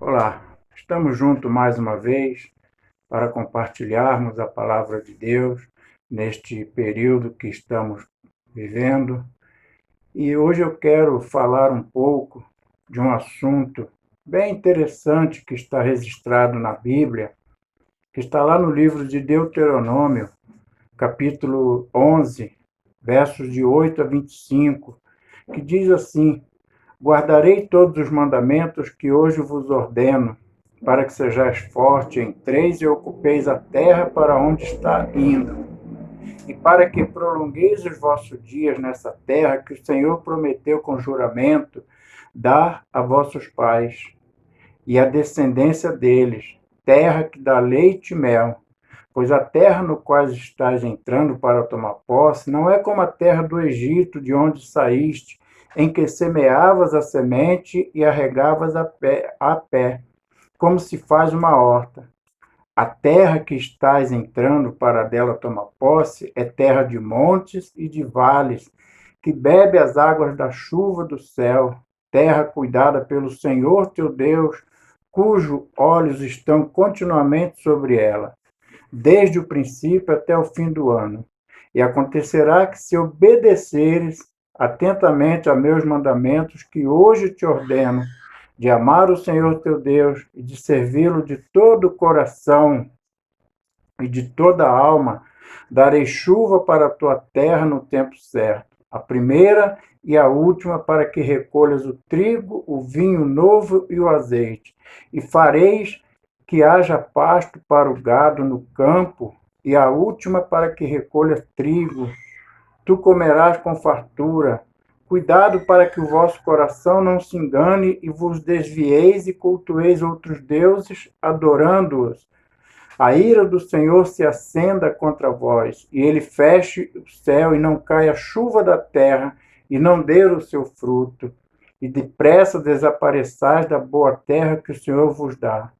Olá, estamos juntos mais uma vez para compartilharmos a palavra de Deus neste período que estamos vivendo. E hoje eu quero falar um pouco de um assunto bem interessante que está registrado na Bíblia, que está lá no livro de Deuteronômio, capítulo 11, versos de 8 a 25, que diz assim: Guardarei todos os mandamentos que hoje vos ordeno, para que sejais forte, entreis e ocupeis a terra para onde está indo, e para que prolongueis os vossos dias nessa terra que o Senhor prometeu com juramento dar a vossos pais e à descendência deles, terra que dá leite e mel. Pois a terra no qual estás entrando para tomar posse não é como a terra do Egito, de onde saíste, em que semeavas a semente e a regavas a pé, como se faz uma horta. A terra que estás entrando para dela tomar posse é terra de montes e de vales, que bebe as águas da chuva do céu, terra cuidada pelo Senhor teu Deus, cujos olhos estão continuamente sobre ela, desde o princípio até o fim do ano. E acontecerá que, se obedeceres atentamente a meus mandamentos, que hoje te ordeno, de amar o Senhor teu Deus e de servi-lo de todo o coração e de toda a alma, darei chuva para a tua terra no tempo certo, a primeira e a última, para que recolhas o trigo, o vinho novo e o azeite. E fareis que haja pasto para o gado no campo, e a última para que recolhas trigo. Tu comerás com fartura. Cuidado para que o vosso coração não se engane e vos desvieis e cultueis outros deuses, adorando-os. A ira do Senhor se acenda contra vós, e ele feche o céu e não caia chuva da terra, e não dê o seu fruto, e depressa desapareçais da boa terra que o Senhor vos dá.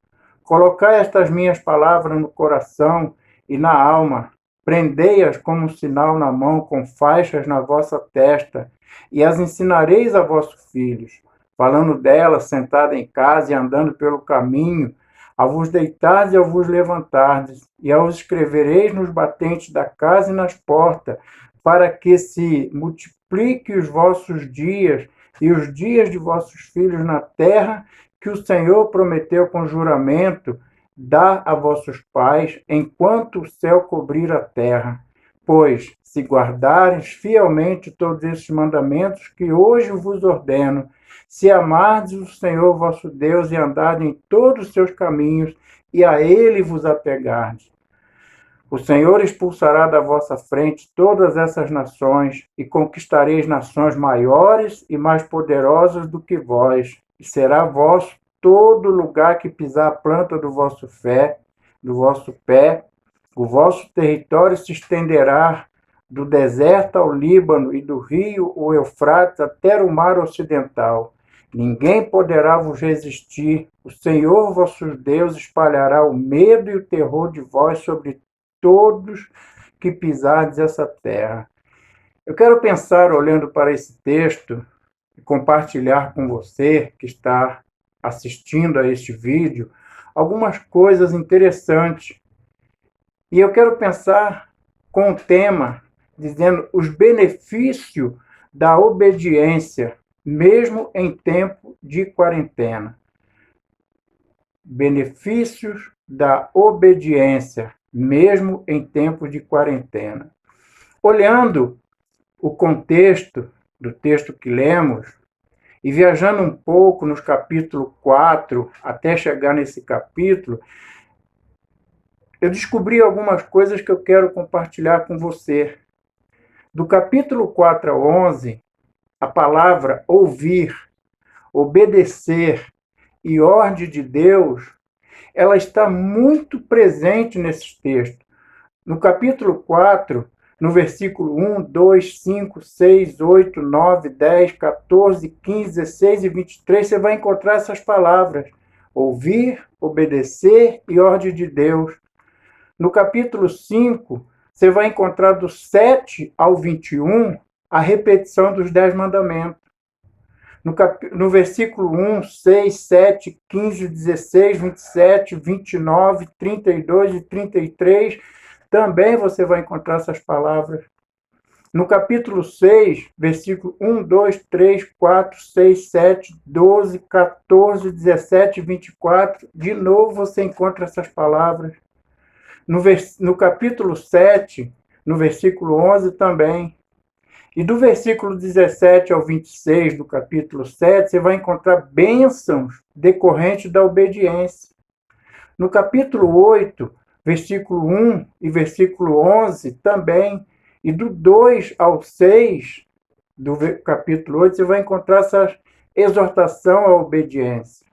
Colocai estas minhas palavras no coração e na alma, prendei-as como um sinal na mão, com faixas na vossa testa, e as ensinareis a vossos filhos, falando delas, sentada em casa e andando pelo caminho, ao vos deitardes e ao vos levantardes, e ao escrevereis nos batentes da casa e nas portas, para que se multiplique os vossos dias e os dias de vossos filhos na terra, que o Senhor prometeu com juramento dar a vossos pais, enquanto o céu cobrir a terra. Pois, se guardares fielmente todos estes mandamentos que hoje vos ordeno, se amardes o Senhor vosso Deus e andardes em todos os seus caminhos, e a ele vos apegardes. O Senhor expulsará da vossa frente todas essas nações, e conquistareis nações maiores e mais poderosas do que vós, e será vosso todo lugar que pisar a planta do vosso pé, o vosso território se estenderá do deserto ao Líbano e do rio o Eufrates até o mar ocidental. Ninguém poderá vos resistir. O Senhor vosso Deus espalhará o medo e o terror de vós sobre todos que pisardes essa terra. Eu quero pensar, olhando para esse texto, e compartilhar com você que está assistindo a este vídeo, algumas coisas interessantes. E eu quero pensar com o tema, dizendo os benefícios da obediência, mesmo em tempo de quarentena. Benefícios da obediência, mesmo em tempo de quarentena. Olhando o contexto do texto que lemos e viajando um pouco nos capítulo 4 até chegar nesse capítulo, eu descobri algumas coisas que eu quero compartilhar com você. Do capítulo 4 ao 11, a palavra ouvir, obedecer e ordem de Deus, ela está muito presente nesses textos. No capítulo 4, no versículo 1, 2, 5, 6, 8, 9, 10, 14, 15, 16 e 23, você vai encontrar essas palavras. Ouvir, obedecer e ordem de Deus. No capítulo 5, você vai encontrar do 7 ao 21 a repetição dos 10 mandamentos. No versículo 1, 6, 7, 15, 16, 27, 29, 32 e 33, também você vai encontrar essas palavras. No capítulo 6, versículo 1, 2, 3, 4, 6, 7, 12, 14, 17, 24, de novo você encontra essas palavras. No capítulo 7, no versículo 11 também. E do versículo 17 ao 26 do capítulo 7, você vai encontrar bênçãos decorrentes da obediência. No capítulo 8, versículo 1 e versículo 11 também. E do 2 ao 6 do capítulo 8, você vai encontrar essa exortação à obediência.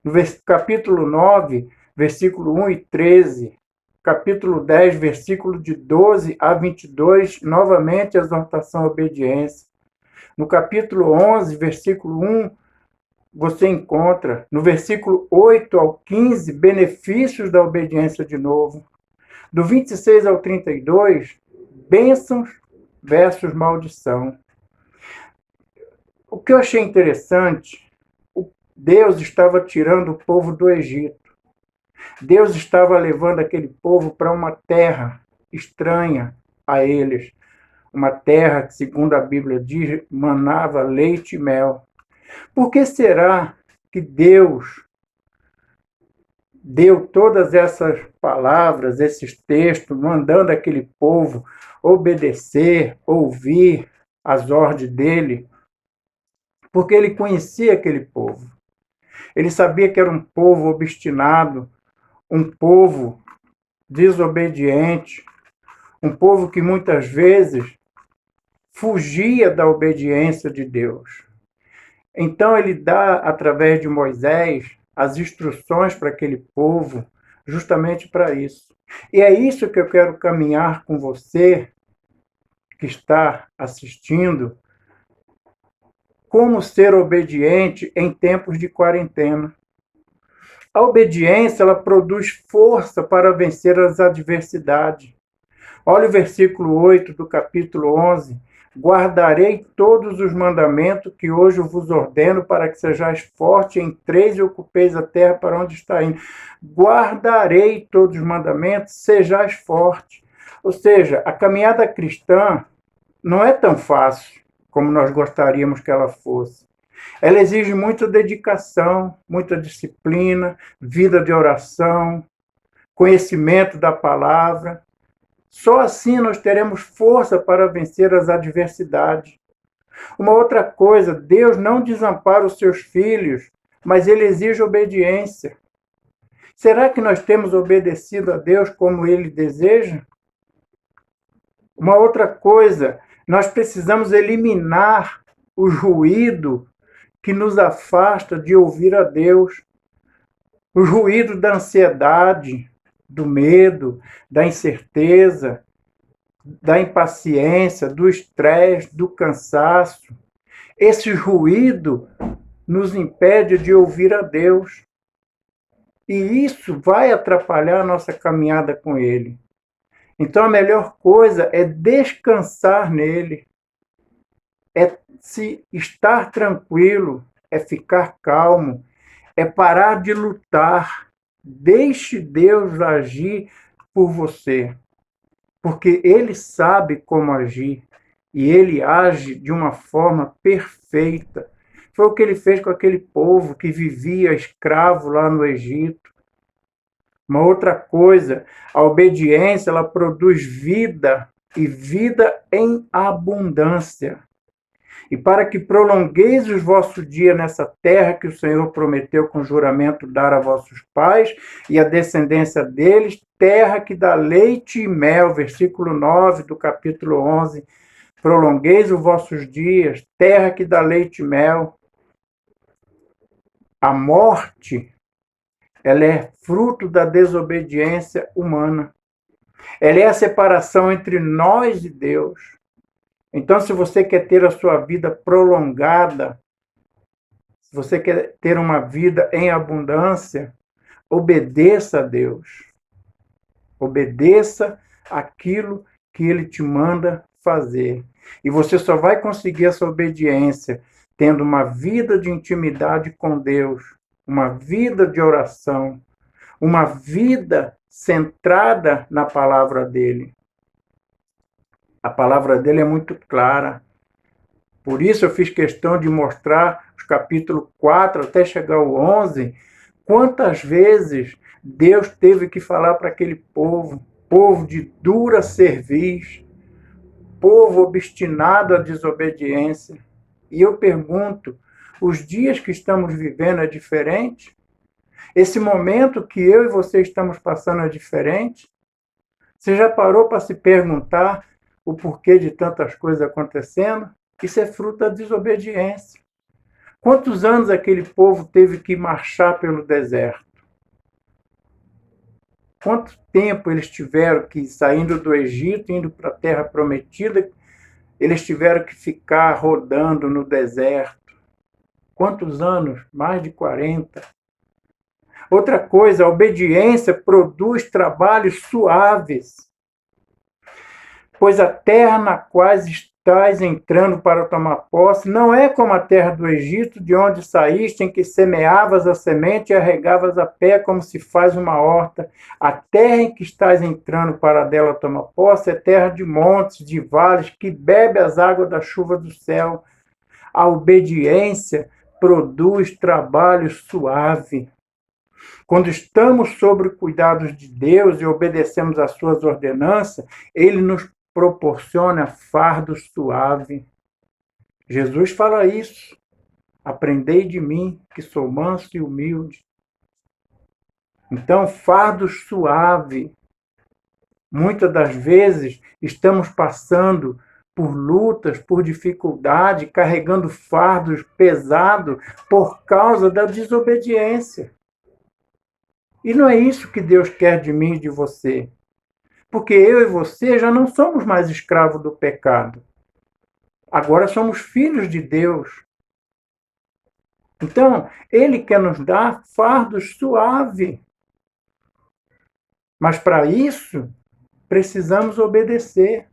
No capítulo 9, versículo 1 e 13, capítulo 10, versículo de 12 a 22, novamente exortação à obediência. No capítulo 11, versículo 1, você encontra, no versículo 8 ao 15, benefícios da obediência de novo. Do 26 ao 32, bênçãos versus maldição. O que eu achei interessante, Deus estava tirando o povo do Egito. Deus estava levando aquele povo para uma terra estranha a eles. Uma terra que, segundo a Bíblia diz, manava leite e mel. Por que será que Deus deu todas essas palavras, esses textos, mandando aquele povo obedecer, ouvir as ordens dele? Porque ele conhecia aquele povo. Ele sabia que era um povo obstinado, um povo desobediente, um povo que muitas vezes fugia da obediência de Deus. Então ele dá, através de Moisés, as instruções para aquele povo, justamente para isso. E é isso que eu quero caminhar com você, que está assistindo, como ser obediente em tempos de quarentena. A obediência, ela produz força para vencer as adversidades. Olha o versículo 8 do capítulo 11. Guardarei todos os mandamentos que hoje vos ordeno para que sejais forte em três e ocupeis a terra para onde está indo. Guardarei todos os mandamentos, sejais forte. Ou seja, a caminhada cristã não é tão fácil como nós gostaríamos que ela fosse. Ela exige muita dedicação, muita disciplina, vida de oração, conhecimento da palavra. Só assim nós teremos força para vencer as adversidades. Uma outra coisa, Deus não desampara os seus filhos, mas ele exige obediência. Será que nós temos obedecido a Deus como ele deseja? Uma outra coisa, nós precisamos eliminar o ruído que nos afasta de ouvir a Deus. O ruído da ansiedade, do medo, da incerteza, da impaciência, do estresse, do cansaço. Esse ruído nos impede de ouvir a Deus. E isso vai atrapalhar a nossa caminhada com Ele. Então a melhor coisa é descansar nele, é se estar tranquilo, é ficar calmo, é parar de lutar. Deixe Deus agir por você, porque Ele sabe como agir e Ele age de uma forma perfeita. Foi o que Ele fez com aquele povo que vivia escravo lá no Egito. Uma outra coisa, a obediência, ela produz vida e vida em abundância. E para que prolongueis os vossos dias nessa terra que o Senhor prometeu com juramento dar a vossos pais e a descendência deles, terra que dá leite e mel, versículo 9 do capítulo 11. Prolongueis os vossos dias, terra que dá leite e mel. A morte, ela é fruto da desobediência humana. Ela é a separação entre nós e Deus. Então, se você quer ter a sua vida prolongada, se você quer ter uma vida em abundância, obedeça a Deus. Obedeça aquilo que Ele te manda fazer. E você só vai conseguir essa obediência tendo uma vida de intimidade com Deus, uma vida de oração, uma vida centrada na palavra dele. A palavra dele é muito clara. Por isso eu fiz questão de mostrar os capítulos 4 até chegar ao 11, quantas vezes Deus teve que falar para aquele povo, povo de dura cerviz, povo obstinado à desobediência. E eu pergunto, os dias que estamos vivendo é diferente? Esse momento que eu e você estamos passando é diferente? Você já parou para se perguntar o porquê de tantas coisas acontecendo? Isso é fruto da desobediência. Quantos anos aquele povo teve que marchar pelo deserto? Quanto tempo eles tiveram que, saindo do Egito, indo para a terra prometida, eles tiveram que ficar rodando no deserto? Quantos anos? Mais de 40. Outra coisa, a obediência produz trabalhos suaves, pois a terra na qual estás entrando para tomar posse não é como a terra do Egito, de onde saíste, em que semeavas a semente e a regavas a pé como se faz uma horta. A terra em que estás entrando para dela tomar posse é terra de montes, de vales, que bebe as águas da chuva do céu. A obediência produz trabalho suave. Quando estamos sob os cuidados de Deus e obedecemos às suas ordenanças, Ele nos proporciona fardo suave. Jesus fala isso. Aprendei de mim, que sou manso e humilde. Então, fardo suave. Muitas das vezes estamos passando por lutas, por dificuldade, carregando fardos pesados por causa da desobediência. E não é isso que Deus quer de mim e de você. Porque eu e você já não somos mais escravos do pecado. Agora somos filhos de Deus. Então, Ele quer nos dar fardos suaves. Mas para isso, precisamos obedecer.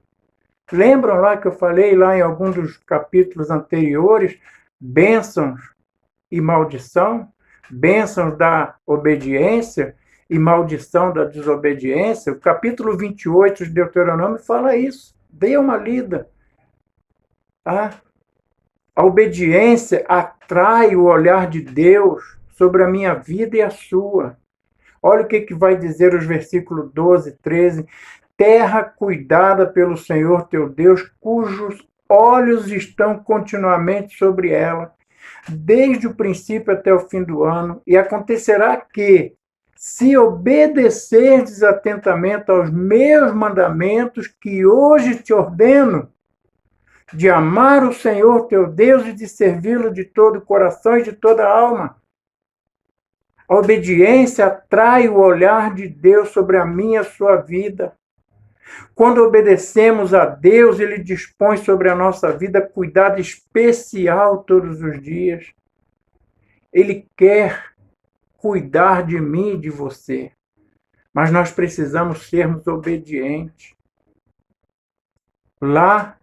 Lembram lá que eu falei lá em algum dos capítulos anteriores, bênçãos e maldição? Bênçãos da obediência e maldição da desobediência. O capítulo 28 de Deuteronômio fala isso. Dê uma lida. A obediência atrai o olhar de Deus sobre a minha vida e a sua. Olha o que vai dizer os versículos 12, 13. Terra cuidada pelo Senhor teu Deus, cujos olhos estão continuamente sobre ela, desde o princípio até o fim do ano. E acontecerá que, se obedecerdes atentamente aos meus mandamentos, que hoje te ordeno, de amar o Senhor teu Deus e de servi-lo de todo o coração e de toda a alma. A obediência atrai o olhar de Deus sobre a minha e a sua vida. Quando obedecemos a Deus, Ele dispõe sobre a nossa vida cuidado especial todos os dias. Ele quer cuidar de mim e de você. Mas nós precisamos sermos obedientes. Lá,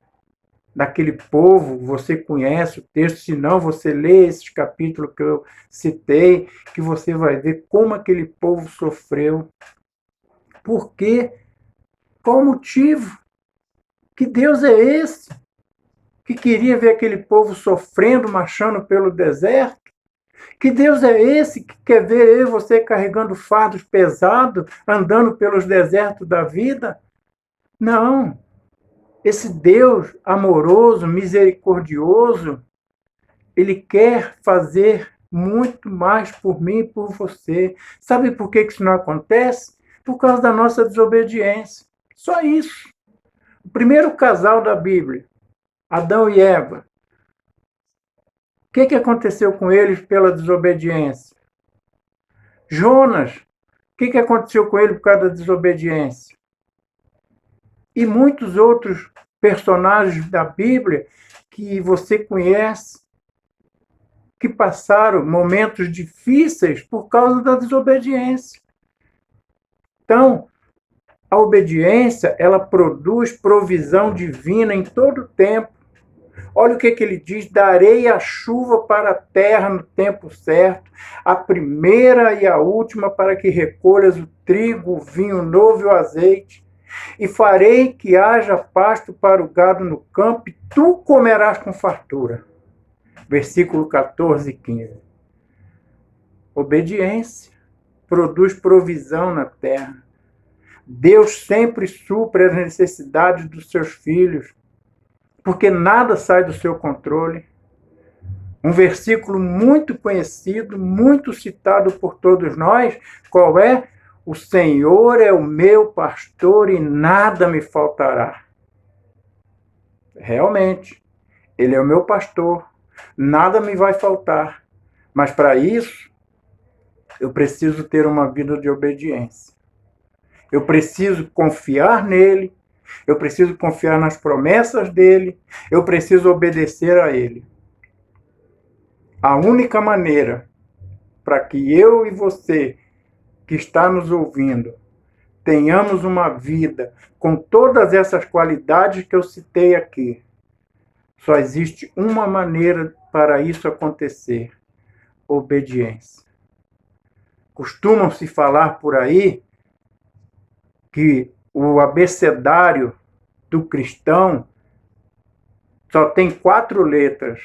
daquele povo, você conhece o texto, se não, você lê esse capítulo que eu citei, que você vai ver como aquele povo sofreu. Por quê? Qual o motivo? Que Deus é esse? Que queria ver aquele povo sofrendo, marchando pelo deserto? Que Deus é esse que quer ver eu e você carregando fardos pesados, andando pelos desertos da vida? Não. Esse Deus amoroso, misericordioso, Ele quer fazer muito mais por mim e por você. Sabe por que isso não acontece? Por causa da nossa desobediência. Só isso. O primeiro casal da Bíblia, Adão e Eva. O que aconteceu com eles pela desobediência? Jonas. O que aconteceu com ele por causa da desobediência? E muitos outros personagens da Bíblia que você conhece, que passaram momentos difíceis por causa da desobediência. Então, a obediência, ela produz provisão divina em todo o tempo. Olha o que ele diz: darei a chuva para a terra no tempo certo, a primeira e a última, para que recolhas o trigo, o vinho novo e o azeite. E farei que haja pasto para o gado no campo, e tu comerás com fartura. Versículo 14 e 15. Obediência produz provisão na terra. Deus sempre supre as necessidades dos seus filhos, porque nada sai do seu controle. Um versículo muito conhecido, muito citado por todos nós, qual é? O Senhor é o meu pastor e nada me faltará. Realmente, Ele é o meu pastor, nada me vai faltar. Mas para isso, eu preciso ter uma vida de obediência. Eu preciso confiar nele, eu preciso confiar nas promessas dele, eu preciso obedecer a ele. A única maneira para que eu e você, que está nos ouvindo, tenhamos uma vida com todas essas qualidades que eu citei aqui, só existe uma maneira para isso acontecer: obediência. Costumam-se falar por aí que o abecedário do cristão só tem 4 letras: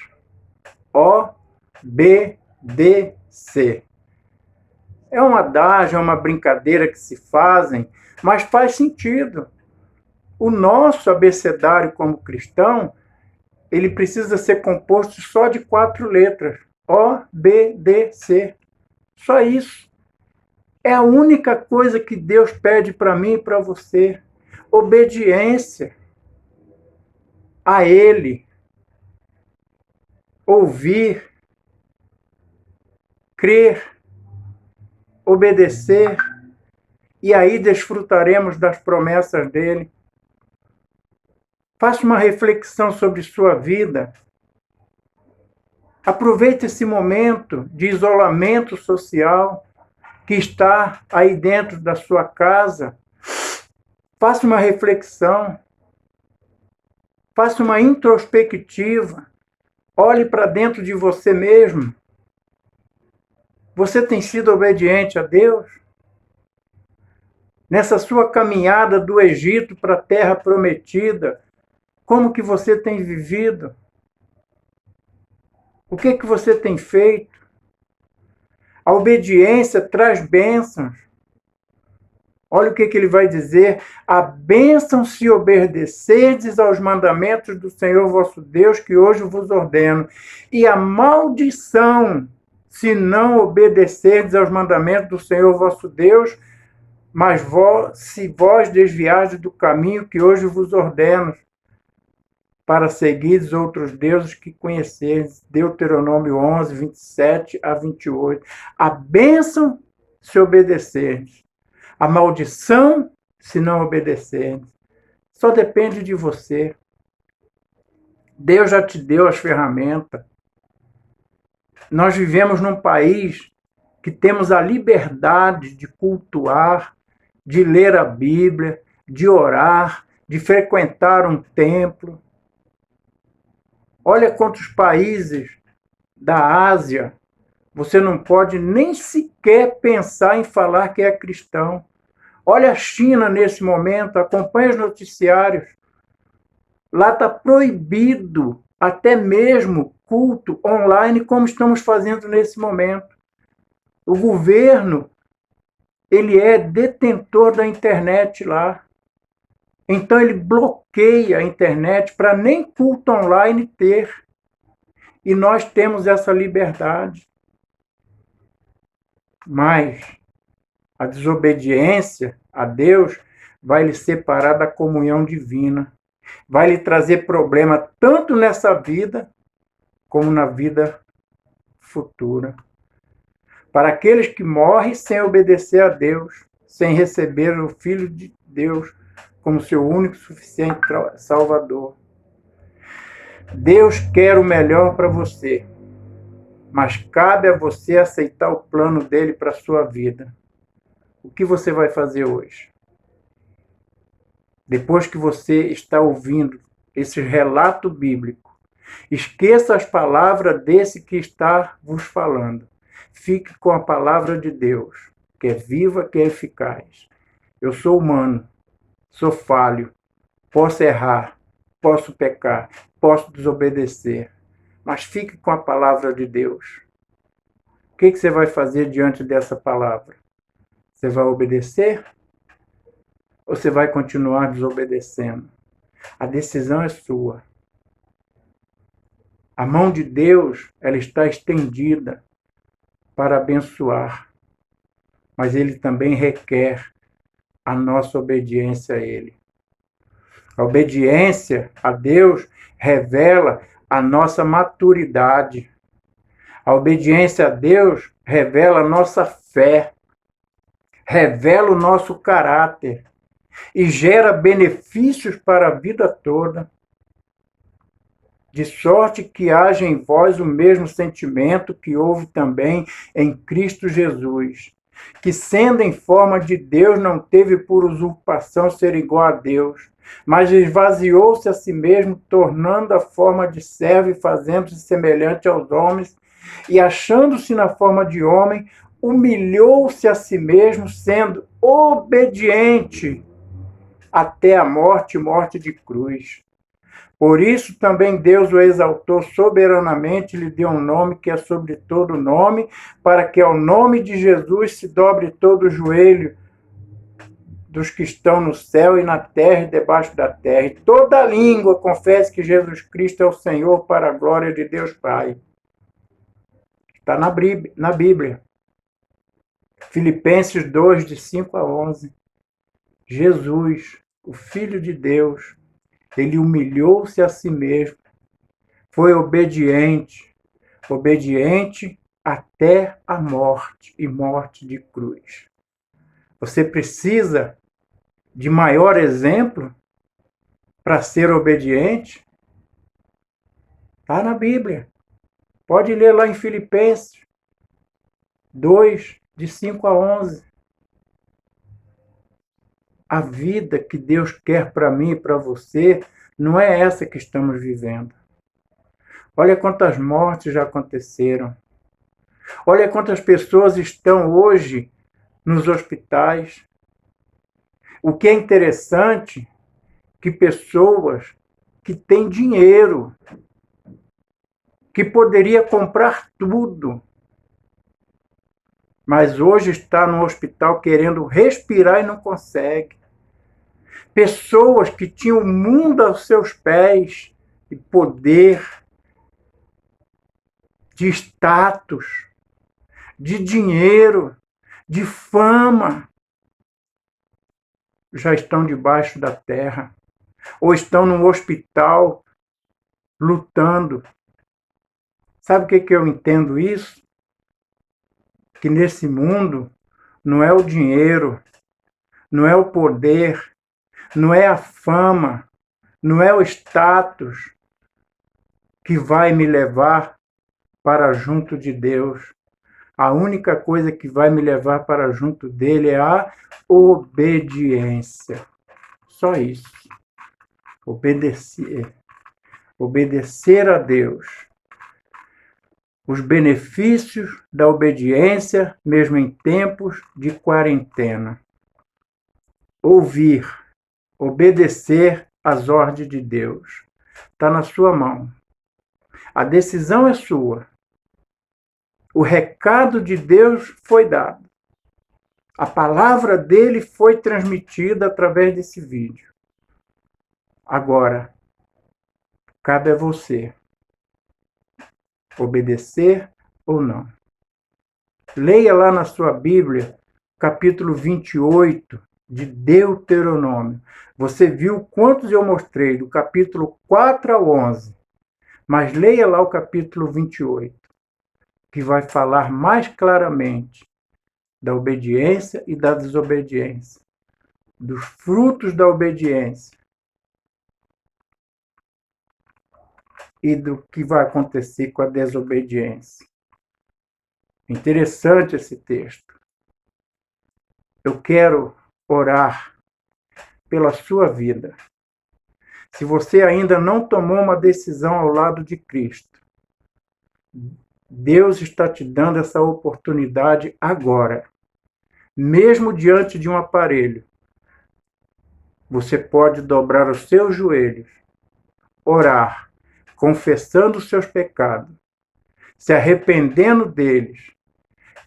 O, B, D, C. É um adágio, é uma brincadeira que se fazem, mas faz sentido. O nosso abecedário como cristão, ele precisa ser composto só de 4 letras: O, B, D, C. Só isso. É a única coisa que Deus pede para mim e para você: obediência a Ele, ouvir, crer, obedecer, e aí desfrutaremos das promessas dele. Faça uma reflexão sobre sua vida. Aproveite esse momento de isolamento social que está aí dentro da sua casa. Faça uma reflexão. Faça uma introspectiva. Olhe para dentro de você mesmo. Você tem sido obediente a Deus? Nessa sua caminhada do Egito para a terra prometida, como que você tem vivido? O que você tem feito? A obediência traz bênçãos. Olha o que ele vai dizer: a bênção se obedecerdes aos mandamentos do Senhor vosso Deus, que hoje vos ordeno, e a maldição se não obedecerdes aos mandamentos do Senhor vosso Deus, mas se vós desviardes do caminho que hoje vos ordeno, para seguirdes outros deuses que conheceis. Deuteronômio 11, 27 a 28. A bênção se obedecerdes, a maldição se não obedecerdes. Só depende de você. Deus já te deu as ferramentas. Nós vivemos num país que temos a liberdade de cultuar, de ler a Bíblia, de orar, de frequentar um templo. Olha quantos países da Ásia você não pode nem sequer pensar em falar que é cristão. Olha a China nesse momento, acompanhe os noticiários. Lá está proibido até mesmo culto online, como estamos fazendo nesse momento. O governo, ele é detentor da internet lá. Então ele bloqueia a internet para nem culto online ter. E nós temos essa liberdade. Mas a desobediência a Deus vai lhe separar da comunhão divina. Vai lhe trazer problema tanto nessa vida como na vida futura. Para aqueles que morrem sem obedecer a Deus, sem receber o Filho de Deus como seu único e suficiente Salvador. Deus quer o melhor para você, mas cabe a você aceitar o plano dele para a sua vida. O que você vai fazer hoje? Depois que você está ouvindo esse relato bíblico, Esqueça as palavras desse que está vos falando. Fique com a palavra de Deus, que é viva, que é eficaz. Eu sou humano, sou falho, posso errar, posso pecar, posso desobedecer, mas fique com a palavra de Deus. O que você vai fazer diante dessa palavra? Você vai obedecer ou você vai continuar desobedecendo? A decisão é sua. A mão de Deus, ela está estendida para abençoar, mas ele também requer a nossa obediência a ele. A obediência a Deus revela a nossa maturidade. A obediência a Deus revela a nossa fé, revela o nosso caráter e gera benefícios para a vida toda. De sorte que haja em vós o mesmo sentimento que houve também em Cristo Jesus, que sendo em forma de Deus não teve por usurpação ser igual a Deus, mas esvaziou-se a si mesmo, tornando a forma de servo e fazendo-se semelhante aos homens, e achando-se na forma de homem, humilhou-se a si mesmo, sendo obediente até a morte, morte de cruz. Por isso também Deus o exaltou soberanamente, lhe deu um nome que é sobre todo nome, para que ao nome de Jesus se dobre todo o joelho dos que estão no céu e na terra e debaixo da terra, e toda língua confesse que Jesus Cristo é o Senhor, para a glória de Deus Pai. Está na Bíblia. Filipenses 2, de 5 a 11. Jesus, o Filho de Deus, ele humilhou-se a si mesmo, foi obediente até a morte e morte de cruz. Você precisa de maior exemplo para ser obediente? Está na Bíblia. Pode ler lá em Filipenses 2, de 5 a 11. A vida que Deus quer para mim e para você não é essa que estamos vivendo. Olha quantas mortes já aconteceram. Olha quantas pessoas estão hoje nos hospitais. O que é interessante que pessoas que têm dinheiro, que poderia comprar tudo, mas hoje está no hospital querendo respirar e não consegue. Pessoas que tinham o mundo aos seus pés, de poder, de status, de dinheiro, de fama, já estão debaixo da terra, ou estão no hospital lutando. Sabe o que eu entendo isso? Que nesse mundo não é o dinheiro, não é o poder, não é a fama, não é o status que vai me levar para junto de Deus. A única coisa que vai me levar para junto dele é a obediência. Só isso. Obedecer. Obedecer a Deus. Os benefícios da obediência, mesmo em tempos de quarentena. Ouvir, obedecer às ordens de Deus. Está na sua mão. A decisão é sua. O recado de Deus foi dado. A palavra dele foi transmitida através desse vídeo. Agora, cabe a você obedecer ou não. Leia lá na sua Bíblia, capítulo 28 de Deuteronômio. Você viu quantos eu mostrei, do capítulo 4 ao 11. Mas leia lá o capítulo 28, que vai falar mais claramente da obediência e da desobediência, dos frutos da obediência e do que vai acontecer com a desobediência. Interessante esse texto. Eu quero orar pela sua vida. Se você ainda não tomou uma decisão ao lado de Cristo, Deus está te dando essa oportunidade agora. Mesmo diante de um aparelho, você pode dobrar os seus joelhos, orar, confessando os seus pecados, se arrependendo deles,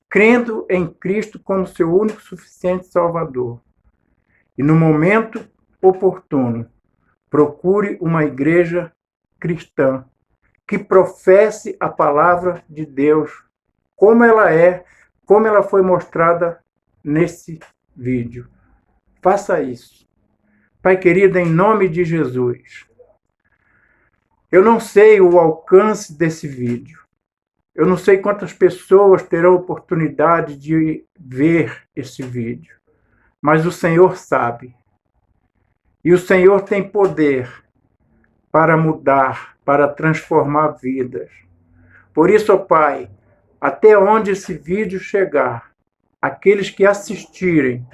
crendo em Cristo como seu único suficiente Salvador. E no momento oportuno, procure uma igreja cristã que professe a palavra de Deus como ela é, como ela foi mostrada nesse vídeo. Faça isso. Pai querido, em nome de Jesus, eu não sei o alcance desse vídeo. Eu não sei quantas pessoas terão oportunidade de ver esse vídeo, mas o Senhor sabe. E o Senhor tem poder para mudar, para transformar vidas. Por isso, ó Pai, até onde esse vídeo chegar, aqueles que assistirem,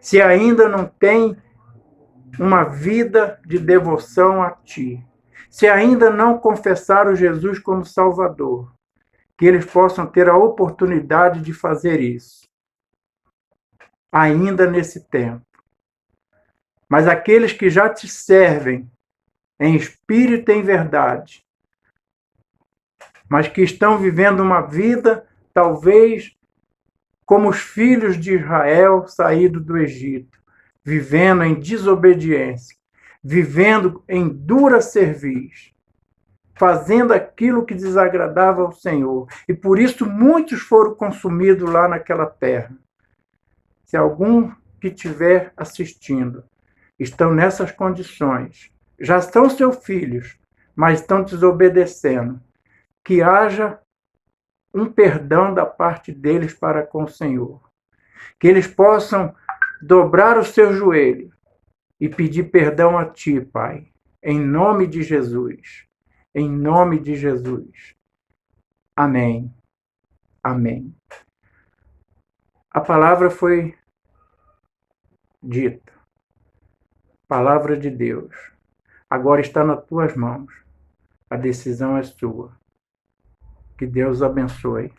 se ainda não têm uma vida de devoção a Ti, se ainda não confessaram Jesus como Salvador, que eles possam ter a oportunidade de fazer isso, ainda nesse tempo. Mas aqueles que já te servem em espírito e em verdade, mas que estão vivendo uma vida, talvez, como os filhos de Israel saídos do Egito, vivendo em desobediência, vivendo em dura cerviz, fazendo aquilo que desagradava ao Senhor. E por isso muitos foram consumidos lá naquela terra. Se algum que estiver assistindo estão nessas condições, já são seus filhos, mas estão desobedecendo, que haja um perdão da parte deles para com o Senhor. Que eles possam dobrar os seus joelhos e pedir perdão a Ti, Pai, em nome de Jesus. Em nome de Jesus. Amém. Amém. A palavra foi dita. Palavra de Deus. Agora está nas tuas mãos. A decisão é sua. Que Deus abençoe.